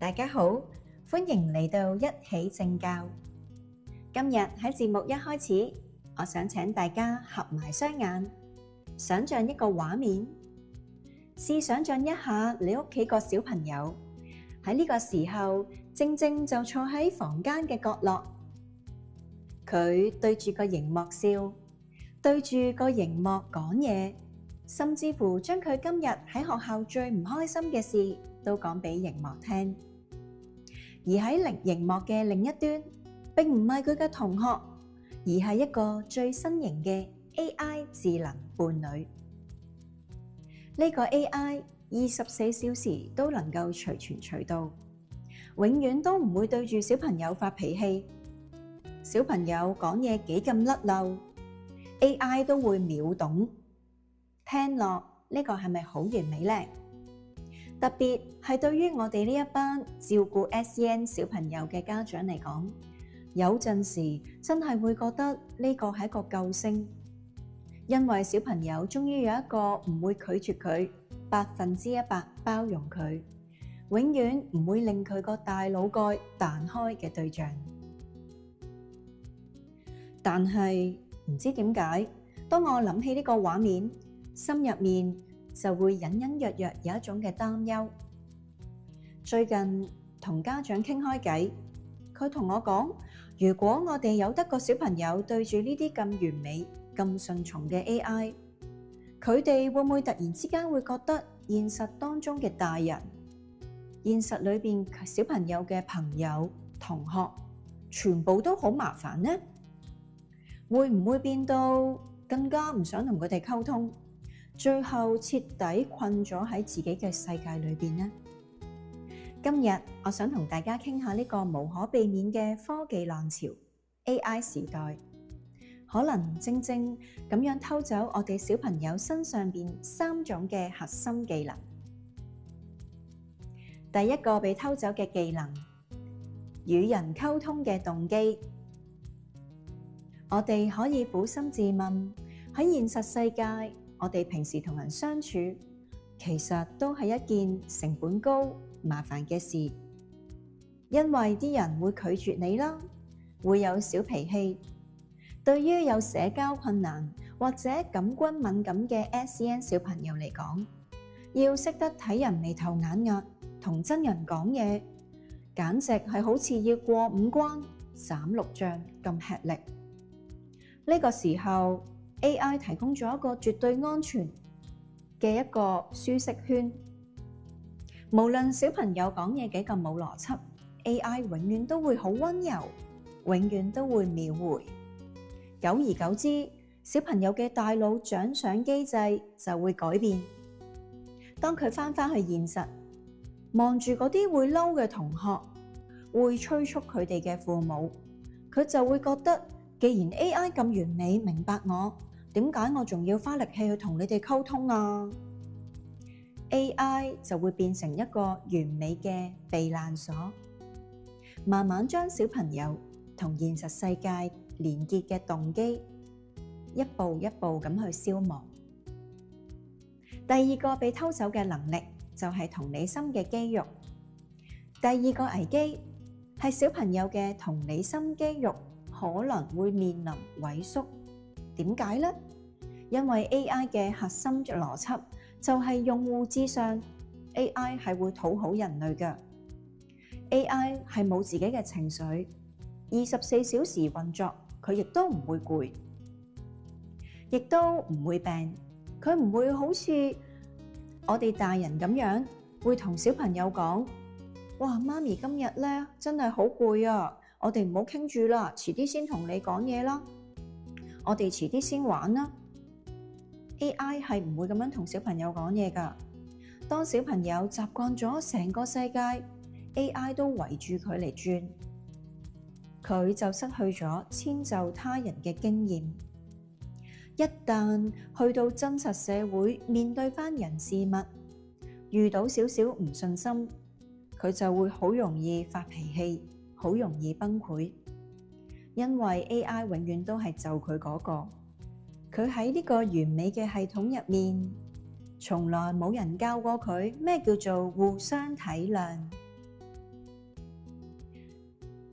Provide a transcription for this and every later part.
大家好，歡迎嚟到一起正教。今日喺節目一開始，我想請大家合埋雙眼，想像一個畫面，試想像一下你屋企個小朋友喺呢個時候正正就坐喺房間嘅角落，佢對住個熒幕笑，對住個熒幕講嘢，甚至乎將佢今日喺學校最唔開心嘅事都講俾熒幕聽。而喺熒幕嘅另一端，並唔係佢嘅同學，而係一個最新型嘅 AI 智能伴侶。呢個 AI 24小時都能夠隨傳隨到，永遠都唔會對住小朋友發脾氣。小朋友講嘢幾咁甩漏， AI 都會秒懂。聽落呢個係咪好完美呢？特別係對於我哋呢一班照顧 SEN 小朋友嘅家長嚟講，有陣時真係會覺得呢個係一個救星，因為小朋友終於有一個唔會拒絕佢100%包容佢，永遠唔會令佢個大腦蓋彈開嘅對象。但係唔知點解，當我諗起呢個畫面，心入面就會隱隱約約有一種嘅擔憂。最近同家長傾開偈，佢同我講，如果我哋有得個小朋友對住呢啲咁完美、咁順從嘅 AI， 佢哋會唔會突然之間會覺得現實當中嘅大人、現實裏邊小朋友嘅朋友、同學，全部都好麻煩呢？會唔會變到更加唔想同佢哋溝通？最後徹底困咗喺自己嘅世界裏邊呢？今日我想同大家傾下呢個無可避免嘅科技浪潮 AI 時代，可能正正咁樣偷走我哋小朋友身上邊3種嘅核心技能。第一個被偷走嘅技能，與人溝通嘅動機。我哋可以撫心自問，喺現實世界，我哋平時同人相處，其實都係一件成本高、麻煩嘅事，因為啲人會拒絕你啦，會有小脾氣。對於有社交困難或者感官敏感嘅 SEN 小朋友嚟講，要識得睇人眉頭眼額，同真人講嘢，簡直係好似要過5關斬6將咁吃力。呢個時候，AI 提供咗一個絕對安全嘅一個舒適圈，無論小朋友講嘢幾咁冇邏輯， AI 永遠都會好溫柔，永遠都會秒回。久而久之，小朋友嘅大腦獎賞機制就會改變。當佢返去現實，望住嗰啲會嬲嘅同學，會催促佢哋嘅父母，佢就會覺得，既然 AI 咁完美明白我，點解我仲要花力氣去同你哋溝通啊？ AI 就會變成一個完美嘅避難所，慢慢將小朋友同現實世界連結嘅動機一步一步咁去消磨。第二個被偷走嘅能力就係同理心嘅肌肉。第二個危機係小朋友嘅同理心肌肉可能會面臨萎縮。點解呢？因為 AI 嘅核心邏輯就係用戶至上， AI 係會討好人類嘅。AI 係冇自己嘅情緒，24小時運作，佢亦都唔會攰，亦都唔會病。佢唔會好似我哋大人咁樣，會同小朋友講：哇，媽咪今日咧真係好攰啊！我哋唔好傾住啦，遲啲先同你講嘢啦。我哋遲啲先玩啦。AI 係唔會咁樣同小朋友講嘢㗎。當小朋友習慣咗成個世界 AI 都圍住佢嚟轉，佢就失去咗遷就他人嘅經驗。一旦去到真實社會，面對返人事物，遇到少少唔順心，佢就會好容易發脾氣，好容易崩潰，因為 AI 永遠都係就佢嗰個。佢喺呢個完美嘅系統入面，從來冇人教過佢咩叫做互相體諒。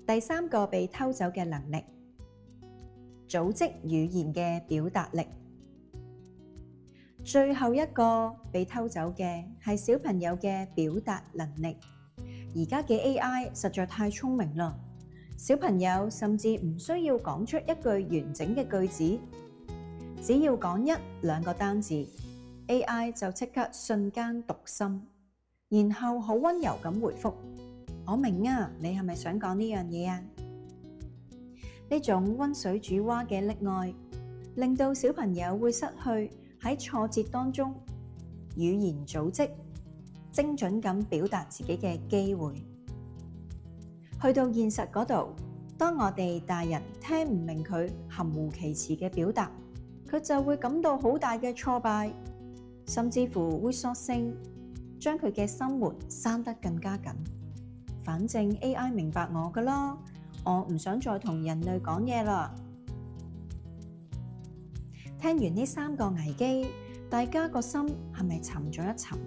第三個被偷走嘅能力，組織語言嘅表達力。最後一個被偷走嘅係小朋友嘅表達能力。而家嘅 AI 實在太聰明啦，小朋友甚至唔需要講出一句完整嘅句子，只要講一兩個單字， AI 就即刻瞬間讀心，然後好溫柔咁回覆：我明啊，你係咪想講呢樣嘢啊？呢種溫水煮蛙嘅溺愛，令到小朋友會失去喺挫折當中語言組織、精準咁表達自己嘅機會。去到現實嗰度，當我哋大人聽唔明佢含糊其辭嘅表達，佢就會感到好大嘅挫敗，甚至乎會索性將佢嘅心門閂得更加緊。反正 AI 明白我㗎啦，我唔想再同人類講嘢啦。聽完呢三個危機，大家個心係咪沉咗一沉？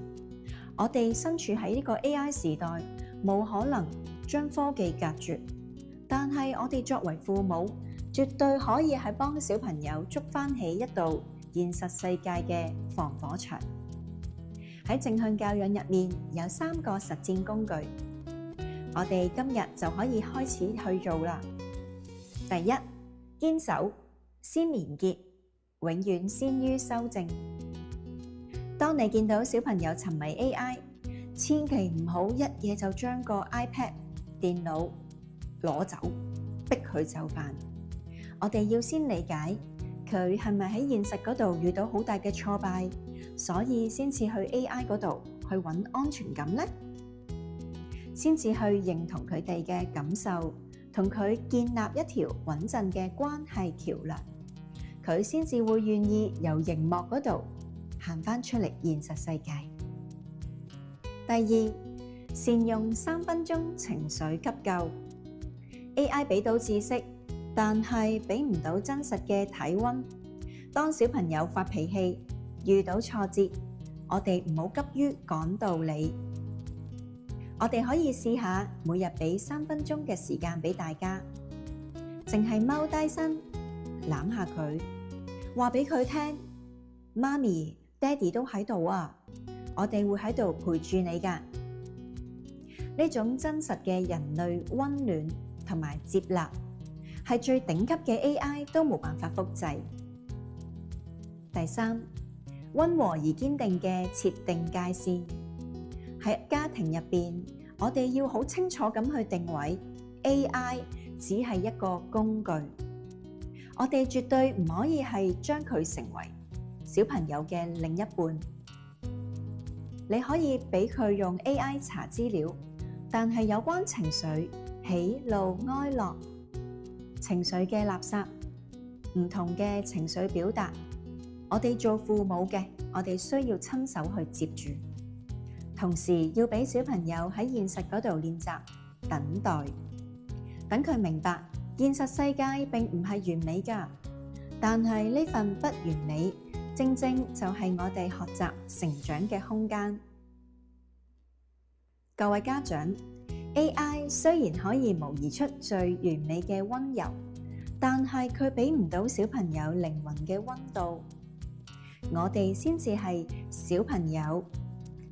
我哋身處喺呢個 AI 時代，冇可能將科技隔絕，但係我哋作為父母，絕對可以係幫小朋友築翻起一道現實世界嘅防火牆。喺正向教養入面有3個實戰工具，我哋今日就可以開始去做啦。第一，堅守，先連結，永遠先於修正。當你見到小朋友沉迷 AI， 千祈唔好一嘢就將個 iPad、電腦攞走，逼佢就範。我哋要先理解佢係咪喺現實嗰度遇到好大嘅挫敗，所以先至去 AI 嗰度去揾安全感呢？先至去認同佢哋嘅感受，同佢建立一條穩陣嘅關係橋樑，佢先至會願意由熒幕嗰度行翻出嚟現實世界。第二，善用3分鐘情緒急救。AI 俾到知識，但係俾唔到真實嘅體溫。當小朋友發脾氣、遇到挫折，我哋唔好急於講道理。我哋可以試下每日俾3分鐘嘅時間俾大家，淨係踎低身攬下佢，話俾佢聽：媽咪、爹哋都喺度啊，我哋會喺度陪住你㗎。呢種真實嘅人類溫暖同埋接納，係最頂級嘅 AI 都冇辦法複製。第三，溫和而堅定嘅設定界線。喺家庭入邊，我哋要好清楚咁去定位 AI 只係一個工具，我哋絕對唔可以係將佢成為小朋友嘅另一半。你可以俾佢用 AI 查資料，但係有關情緒、喜怒哀樂、情緒嘅垃圾、唔同嘅情緒表達，我哋做父母嘅，我哋需要親手去接住，同時要俾小朋友喺現實嗰度練習等待，等佢明白現實世界並唔係完美㗎，但係呢份不完美，正正就係我哋學習成長嘅空間。各位家長， AI 雖然可以模擬出最完美嘅溫柔，但係佢俾唔到小朋友靈魂嘅溫度。我哋先至係小朋友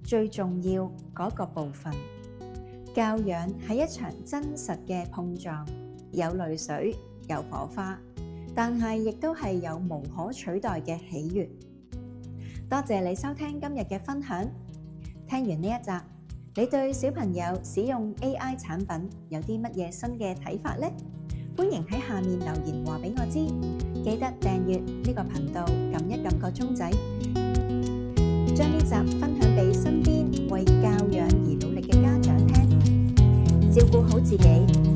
最重要嗰個部分。教養係一場真實嘅碰撞，有淚水，有火花，但係亦都係有無可取代嘅喜悅。多謝你收聽今日嘅分享。聽完呢一集，你對小朋友使用 AI 產品有啲乜嘢新嘅睇法呢？歡迎喺下面留言話俾我知。記得訂閱呢個頻道，撳一撳個鐘仔，將呢集分享俾身邊為教養而努力嘅家長聽。照顧好自己，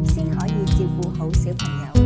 先可以照顧好小朋友。